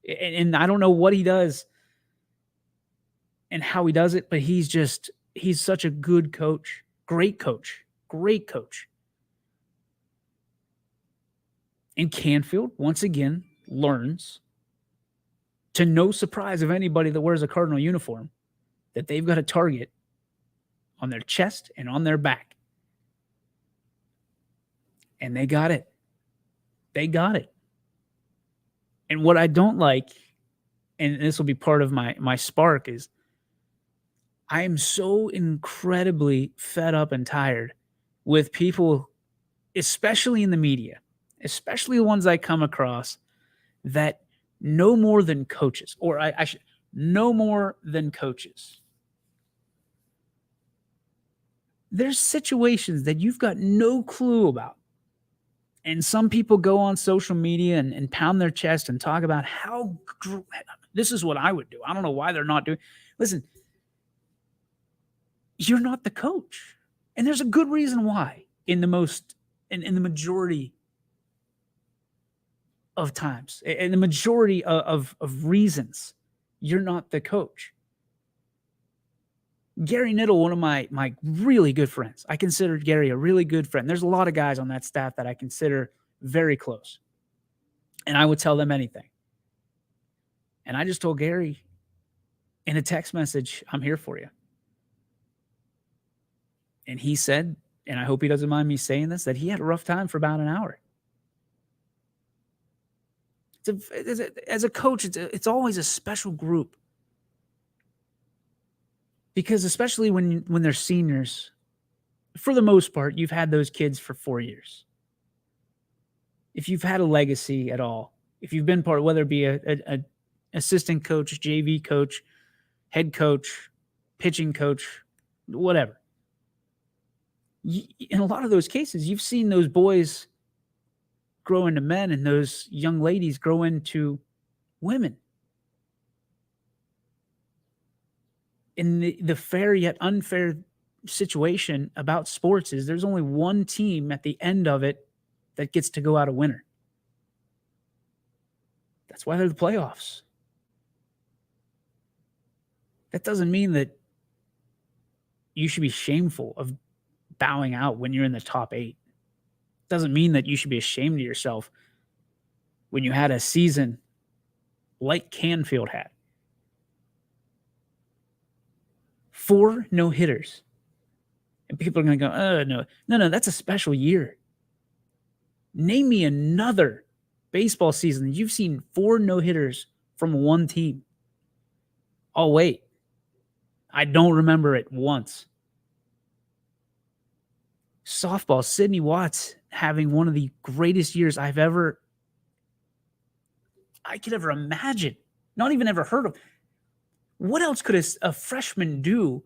And I don't know what he does and how he does it, but he's such a good coach. Great coach. And Canfield, once again, learns, to no surprise of anybody that wears a Cardinal uniform, that they've got a target on their chest and on their back. And they got it. They got it. And what I don't like, and this will be part of my spark, is I am so incredibly fed up and tired with people, especially in the media, especially the ones I come across, that know more than coaches, or I should know more than coaches. There's situations that you've got no clue about. And some people go on social media and pound their chest and talk about how this is what I would do. I don't know why they're not doing. Listen, you're not the coach. And there's a good reason why in the majority of times, in the majority of reasons, you're not the coach. Gary Niddle, one of my really good friends. I consider Gary a really good friend. There's a lot of guys on that staff that I consider very close. And I would tell them anything. And I just told Gary in a text message, I'm here for you. And he said, and I hope he doesn't mind me saying this, that he had a rough time for about an hour. As a coach, it's always a special group. Because especially when they're seniors, for the most part, you've had those kids for 4 years. If you've had a legacy at all, if you've been part, whether it be a assistant coach, JV coach, head coach, pitching coach, whatever. In a lot of those cases, you've seen those boys grow into men and those young ladies grow into women. In the fair yet unfair situation about sports is there's only one team at the end of it that gets to go out a winner. That's why they're the playoffs. That doesn't mean that you should be shameful of bowing out when you're in the top 8. Doesn't mean that you should be ashamed of yourself when you had a season like Canfield had. 4 no-hitters. And people are going to go, no, that's a special year. Name me another baseball season that you've seen 4 no-hitters from one team. Oh, wait. I don't remember it once. Softball, Sidney Watts having one of the greatest years I could ever imagine. Not even ever heard of. What else could a freshman do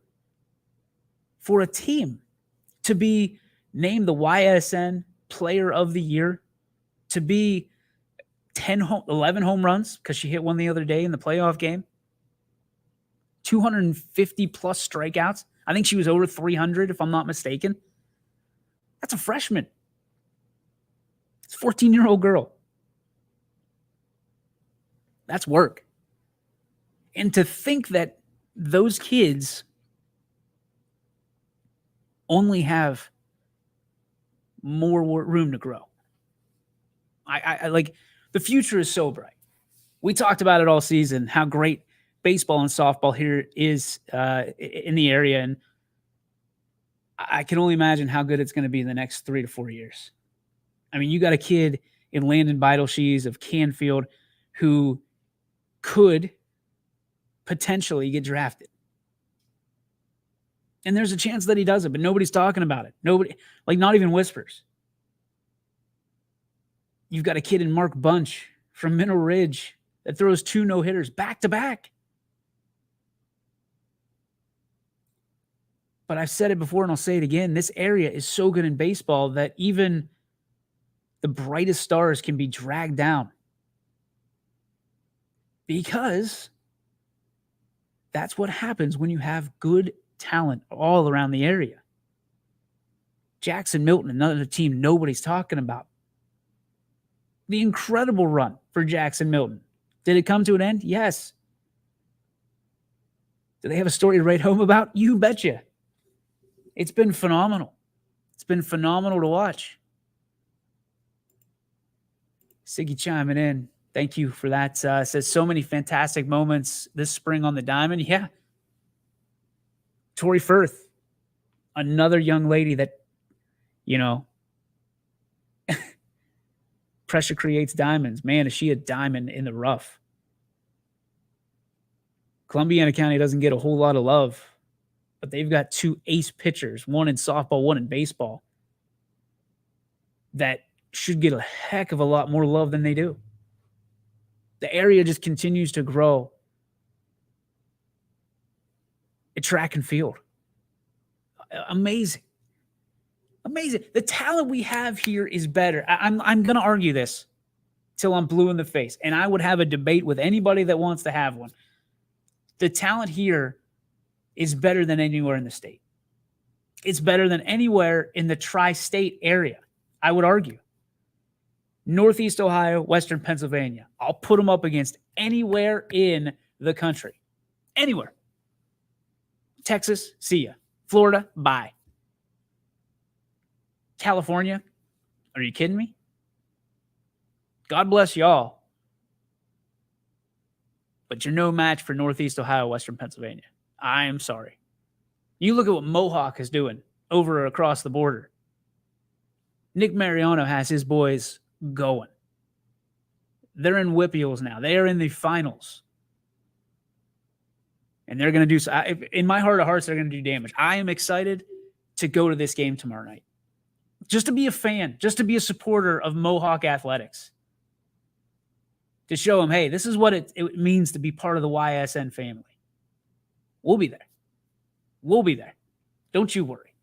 for a team to be named the YSN Player of the Year, to be 11 home runs because she hit one the other day in the playoff game, 250 plus strikeouts. I think she was over 300 if I'm not mistaken. That's a freshman. It's a 14-year-old girl. That's work. And to think that those kids only have more room to grow. I like, the future is so bright. We talked about it all season, how great baseball and softball here is in the area. And I can only imagine how good it's going to be in the next 3 to 4 years. I mean, you got a kid in Landon Beidelshees of Canfield who could potentially get drafted. And there's a chance that he does it, but nobody's talking about it. Nobody, like, not even whispers. You've got a kid in Mark Bunch from Mineral Ridge that throws 2 no-hitters back to back. But I've said it before and I'll say it again. This area is so good in baseball that even the brightest stars can be dragged down. Because that's what happens when you have good talent all around the area. Jackson Milton, another team nobody's talking about. The incredible run for Jackson Milton. Did it come to an end? Yes. Do they have a story to write home about? You betcha. It's been phenomenal. It's been phenomenal to watch. Siggy chiming in. Thank you for that. Says so many fantastic moments this spring on the diamond. Yeah. Torrey Firth. another young lady that, pressure creates diamonds. Man, is she a diamond in the rough. Columbiana County doesn't get a whole lot of love, but they've got 2 ace pitchers, one in softball, one in baseball, that should get a heck of a lot more love than they do. The area just continues to grow at track and field. Amazing. Amazing. The talent we have here is better. I'm going to argue this till I'm blue in the face, and I would have a debate with anybody that wants to have one. The talent here is better than anywhere in the state. It's better than anywhere in the tri-state area, I would argue. Northeast Ohio, Western Pennsylvania. I'll put them up against anywhere in the country. Anywhere. Texas, see ya. Florida, bye. California, are you kidding me? God bless y'all. But you're no match for Northeast Ohio, Western Pennsylvania. I am sorry. You look at what Mohawk is doing over across the border. Nick Mariano has his boys going. They're in Whippeals now. They are in the finals. And they're going to do, in my heart of hearts, they're going to do damage. I am excited to go to this game tomorrow night. Just to be a fan, just to be a supporter of Mohawk athletics. To show them, hey, this is what it means to be part of the YSN family. We'll be there. We'll be there. Don't you worry.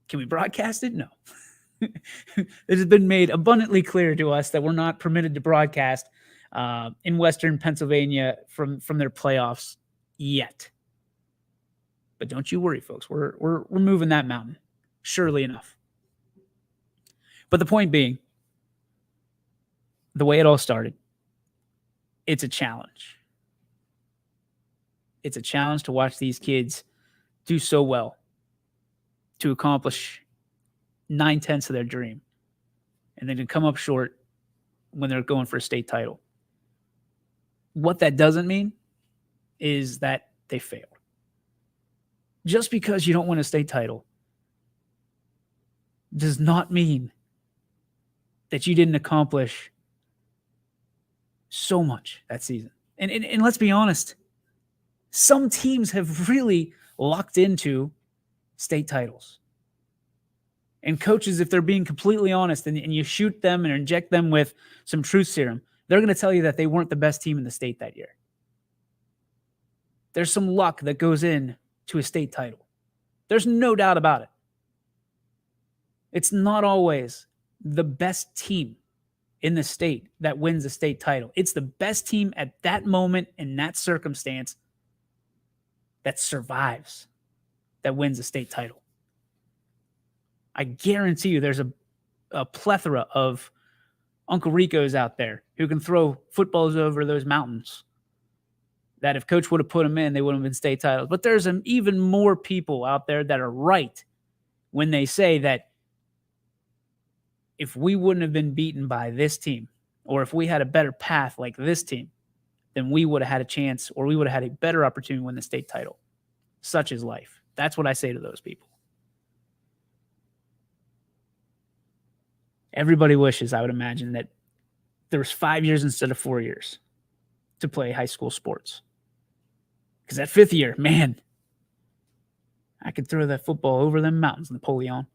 Can we broadcast it? No. It has been made abundantly clear to us that we're not permitted to broadcast in Western Pennsylvania from their playoffs yet. But don't you worry, folks. We're moving that mountain, surely enough. But the point being, the way it all started, it's a challenge. It's a challenge to watch these kids do so well, to accomplish 9/10 of their dream, and then to come up short when they're going for a state title. What that doesn't mean is that they failed. Just because you don't win a state title does not mean that you didn't accomplish so much that season. And let's be honest, some teams have really locked into state titles. And coaches, if they're being completely honest and you shoot them and inject them with some truth serum, they're going to tell you that they weren't the best team in the state that year. There's some luck that goes in to a state title. There's no doubt about it. It's not always the best team in the state that wins the state title. It's the best team at that moment in that circumstance that survives that wins a state title. I guarantee you there's a plethora of Uncle Ricos out there who can throw footballs over those mountains that if coach would have put them in, they would have been state titles. But there's even more people out there that are right when they say that if we wouldn't have been beaten by this team, or if we had a better path like this team, then we would have had a chance, or we would have had a better opportunity to win the state title. Such is life. That's what I say to those people. Everybody wishes, I would imagine, that there was 5 years instead of 4 years to play high school sports. Because that 5th year, man, I could throw that football over them mountains, Napoleon.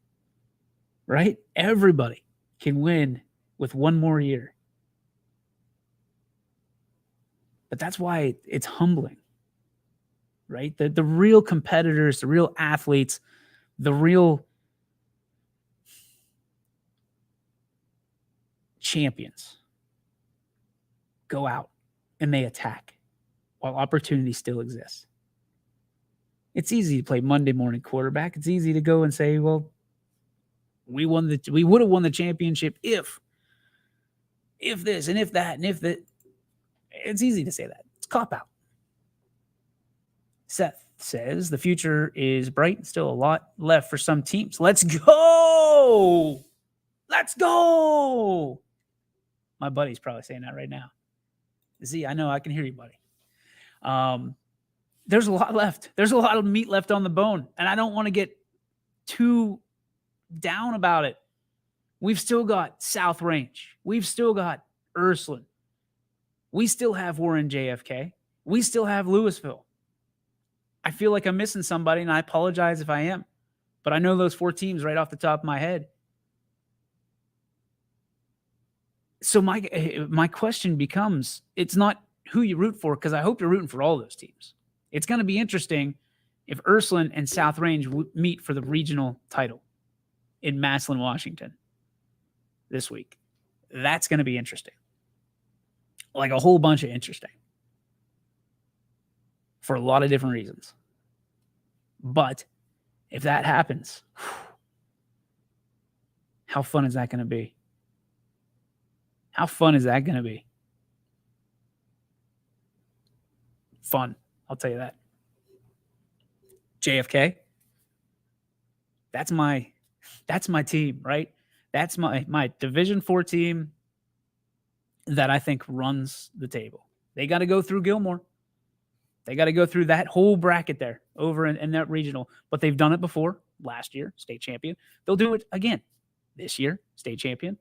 Right? Everybody can win with one more year. But that's why it's humbling, right? The real competitors, the real athletes, the real champions go out and they attack while opportunity still exists. It's easy to play Monday morning quarterback. It's easy to go and say, well, we would have won the championship if this and if that and if that. It's easy to say that. It's cop out. Seth says the future is bright. Still a lot left for some teams. Let's go. Let's go. My buddy's probably saying that right now. Z, I know, I can hear you, buddy. There's a lot left. There's a lot of meat left on the bone. And I don't want to get too down about it. We've still got South Range. We've still got Ursuline. We still have Warren JFK. We still have Louisville. I feel like I'm missing somebody, and I apologize if I am. But I know those 4 teams right off the top of my head. So my question becomes, it's not who you root for, because I hope you're rooting for all those teams. It's going to be interesting if Ursuline and South Range meet for the regional title in Massillon, Washington this week. That's going to be interesting. Like a whole bunch of interesting. For a lot of different reasons. But if that happens, how fun is that going to be? How fun is that going to be? Fun, I'll tell you that. JFK, that's my team, right? That's my Division 4 team that I think runs the table. They got to go through Gilmore. They got to go through that whole bracket there over in that regional. But they've done it before. Last year, state champion. They'll do it again this year, state champion.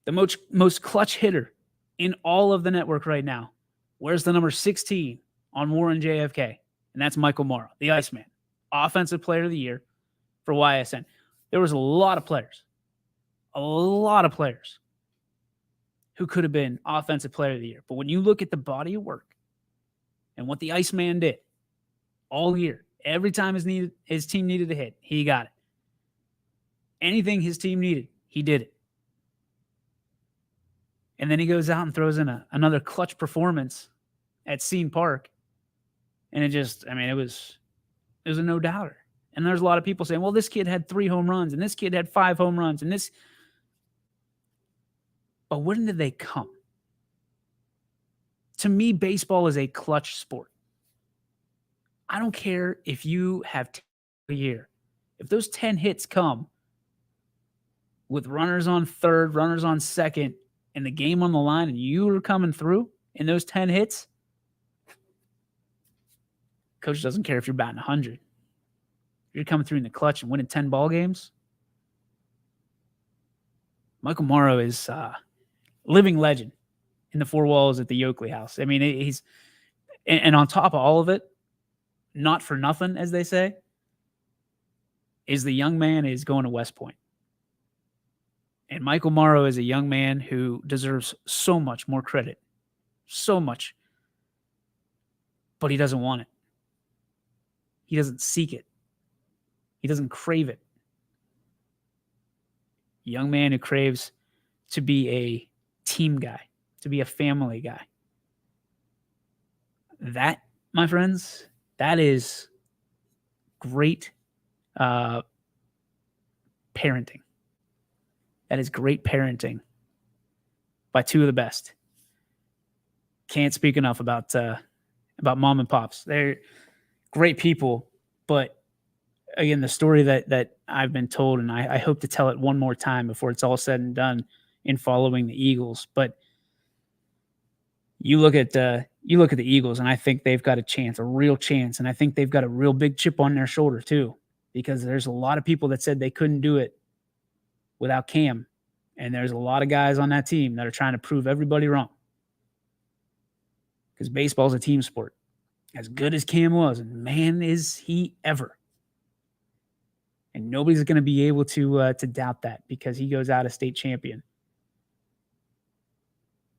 The most clutch hitter in all of the network right now. Where's the number 16 on Warren JFK? And that's Michael Morrow, the Iceman. Offensive Player of the Year for YSN. There was a lot of players who could have been Offensive Player of the Year. But when you look at the body of work and what the Iceman did all year, every time his team needed a hit, he got it. Anything his team needed, he did it. And then he goes out and throws in another clutch performance at Ysn Park. And it was a no-doubter. And there's a lot of people saying, well, this kid had 3 home runs, and this kid had 5 home runs, and this. But when did they come? To me, baseball is a clutch sport. I don't care if you have 10 a year. If those 10 hits come with runners on third, runners on second, and the game on the line, and you are coming through in those 10 hits, coach doesn't care if you're batting 100. If you're coming through in the clutch and winning 10 ball games. Michael Morrow is a living legend in the 4 walls at the Yoakley house. I mean, he's and on top of all of it, not for nothing, as they say, is the young man is going to West Point. And Michael Morrow is a young man who deserves so much more credit. So much. But he doesn't want it. He doesn't seek it. He doesn't crave it. A young man who craves to be a team guy, to be a family guy. That, my friends, that is great parenting. That is great parenting by 2 of the best. Can't speak enough about mom and pops. They're great people, but again, the story that I've been told, and I hope to tell it one more time before it's all said and done in following the Eagles. But you look at the Eagles, and I think they've got a chance, a real chance, and I think they've got a real big chip on their shoulder too, because there's a lot of people that said they couldn't do it without Cam, and there's a lot of guys on that team that are trying to prove everybody wrong. Because baseball's a team sport. As good as Cam was, and man, is he ever. And nobody's going to be able to doubt that because he goes out a state champion.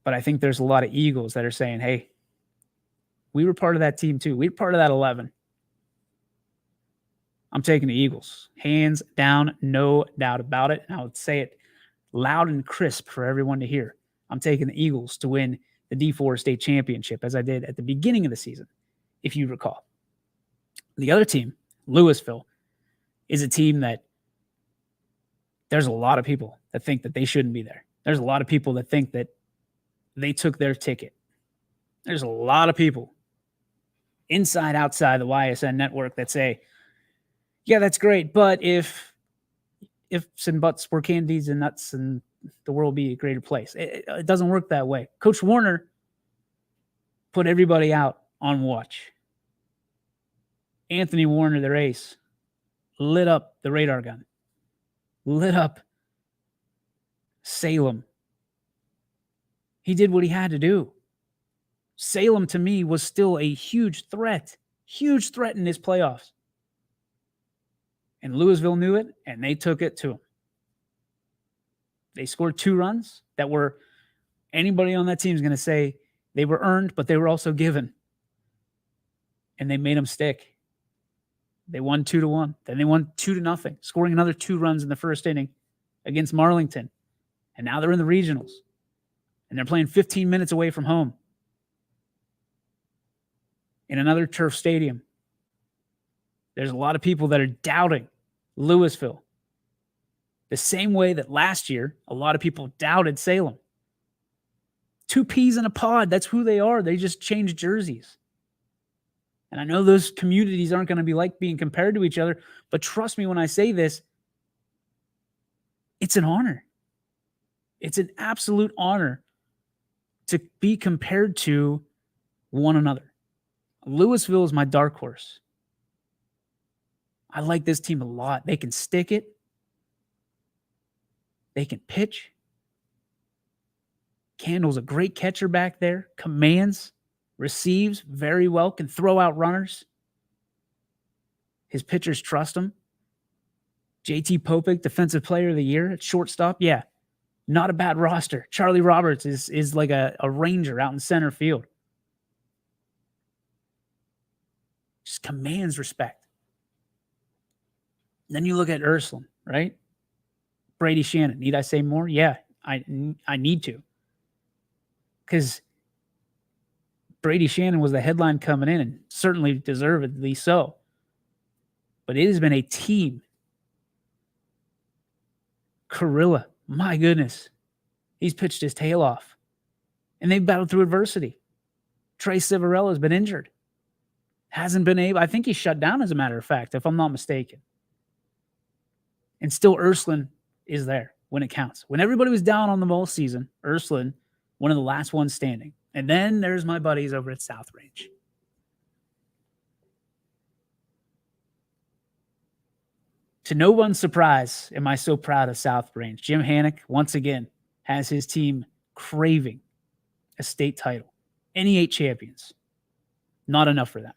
But I think there's a lot of Eagles that are saying, hey, we were part of that team too. We were part of that 11. I'm taking the Eagles. Hands down, no doubt about it. And I would say it loud and crisp for everyone to hear. I'm taking the Eagles to win the D4 state championship, as I did at the beginning of the season, if you recall. The other team, Louisville, is a team that there's a lot of people that think that they shouldn't be there. There's a lot of people that think that they took their ticket. There's a lot of people inside, outside the YSN network that say, yeah, that's great, but if ifs and buts were candies and nuts, and the world would be a greater place. It doesn't work that way. Coach Warner put everybody out on watch. Anthony Warner, their ace, lit up the radar gun, lit up Salem. He did what he had to do. Salem, to me, was still a huge threat in this playoffs. And Louisville knew it, and they took it to him. They scored 2 runs that were, anybody on that team is going to say they were earned, but they were also given. And they made them stick. They won 2-1. Then they won 2-0, scoring another 2 runs in the first inning against Marlington. And now they're in the regionals. And they're playing 15 minutes away from home in another turf stadium. There's a lot of people that are doubting Louisville. The same way that last year, a lot of people doubted Salem. 2 peas in a pod. That's who they are. They just changed jerseys. And I know those communities aren't going to be like being compared to each other, but trust me when I say this, it's an honor. It's an absolute honor to be compared to one another. Louisville is my dark horse. I like this team a lot. They can stick it. They can pitch. Candle's a great catcher back there. Commands, receives very well, can throw out runners. His pitchers trust him. JT Popek, Defensive Player of the Year at shortstop. Yeah, not a bad roster. Charlie Roberts is like a ranger out in center field. Just commands respect. Then you look at Ursuline, right? Brady Shannon. Need I say more? Yeah, I need to. Because Brady Shannon was the headline coming in, and certainly deservedly so. But it has been a team. Carrilla, my goodness. He's pitched his tail off. And they've battled through adversity. Trey Civarella has been injured. Hasn't been able, I think he's shut down, as a matter of fact, if I'm not mistaken. And still Ursuline is there when it counts. When everybody was down on them all season, Ursuline, one of the last ones standing. And then there's my buddies over at South Range. To no one's surprise, am I so proud of South Range. Jim Hannock, once again, has his team craving a state title. NE8 champions. Not enough for them.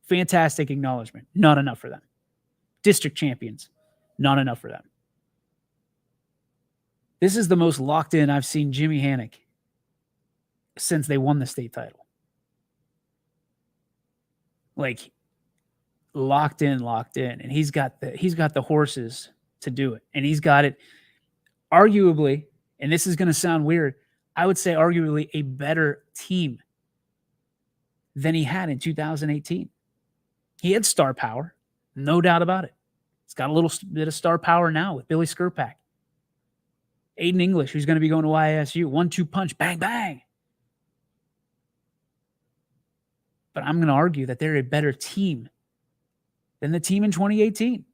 Fantastic acknowledgement. Not enough for them. District champions. Not enough for them. This is the most locked in I've seen Jimmy Hannock since they won the state title. Like, locked in. And he's got the horses to do it. And he's got it arguably, and this is going to sound weird, I would say arguably a better team than he had in 2018. He had star power, no doubt about it. He's got a little bit of star power now with Billy Skirpak. Aiden English, who's going to be going to YSU. 1-2 punch, bang, bang. But I'm going to argue that they're a better team than the team in 2018.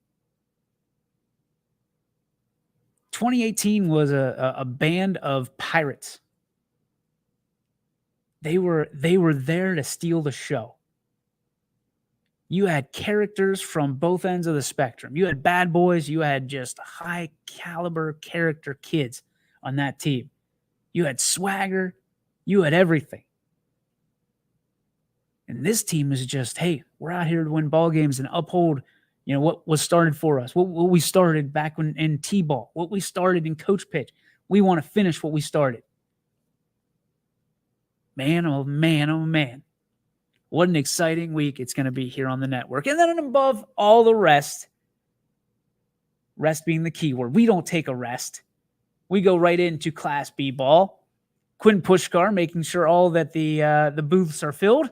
2018 was a band of pirates. They were there to steal the show. You had characters from both ends of the spectrum. You had bad boys. You had just high caliber character kids on that team. You had swagger. You had everything. And this team is just, hey, we're out here to win ball games and uphold, what was started for us, what we started back when in T-ball, what we started in coach pitch. We want to finish what we started. Man, oh man, oh man. What an exciting week it's going to be here on the network. And then above all the rest being the key word, we don't take a rest. We go right into Class B ball. Quinn Pushkar making sure all that the booths are filled.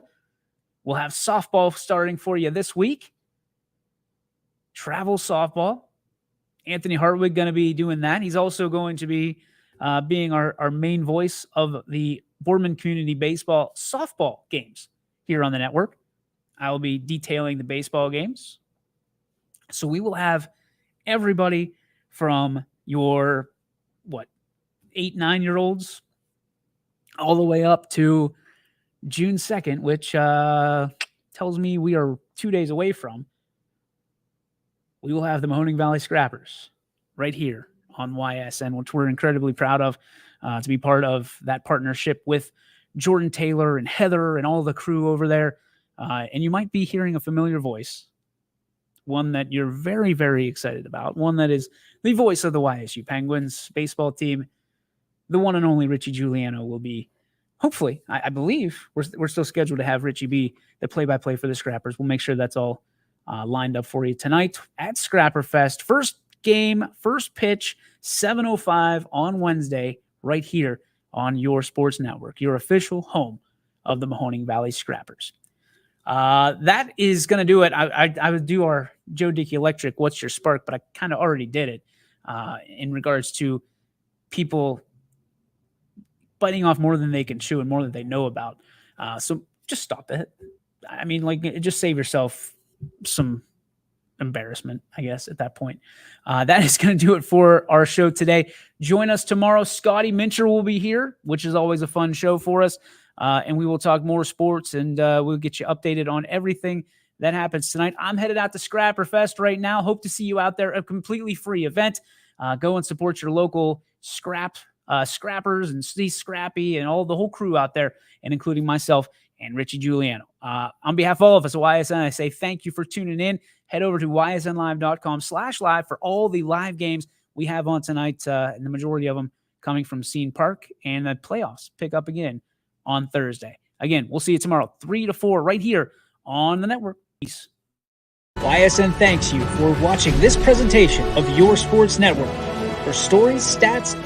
We'll have softball starting for you this week. Travel softball. Anthony Hartwig going to be doing that. He's also going to be being our main voice of the Boardman Community Baseball softball games here on the network. I will be detailing the baseball games. So we will have everybody from your, 8, 9-year-olds all the way up to June 2nd, which tells me we are 2 days away from. we will have the Mahoning Valley Scrappers right here on YSN, which we're incredibly proud of to be part of that partnership with Jordan Taylor and Heather and all the crew over there. And you might be hearing a familiar voice, one that you're very, very excited about, one that is the voice of the YSU Penguins baseball team. The one and only Richie Giuliano will be, hopefully, I believe, we're still scheduled to have Richie be the play-by-play for the Scrappers. We'll make sure that's all lined up for you tonight at Scrapper Fest. First game, first pitch, 7:05 on Wednesday, right here on your sports network, your official home of the Mahoning Valley Scrappers. That is going to do it. I would do our Joe Dickey Electric, What's Your Spark? But I kind of already did it in regards to people biting off more than they can chew and more than they know about. So just stop it. I mean, like, just save yourself some embarrassment, I guess, at that point. That is going to do it for our show today. Join us tomorrow. Scotty Mincher will be here, which is always a fun show for us. And we will talk more sports, and we'll get you updated on everything that happens tonight. I'm headed out to Scrapper Fest right now. Hope to see you out there. A completely free event. Go and support your local scrappers and see Scrappy and all the whole crew out there, and including myself and Richie Giuliano. On behalf of all of us at YSN, I say thank you for tuning in. Head over to ysnlive.com/live for all the live games we have on tonight, and the majority of them coming from Scene Park, and the playoffs pick up again on Thursday. Again, we'll see you tomorrow, 3 to 4, right here on the network. Peace. YSN thanks you for watching this presentation of your sports network. For stories, stats, and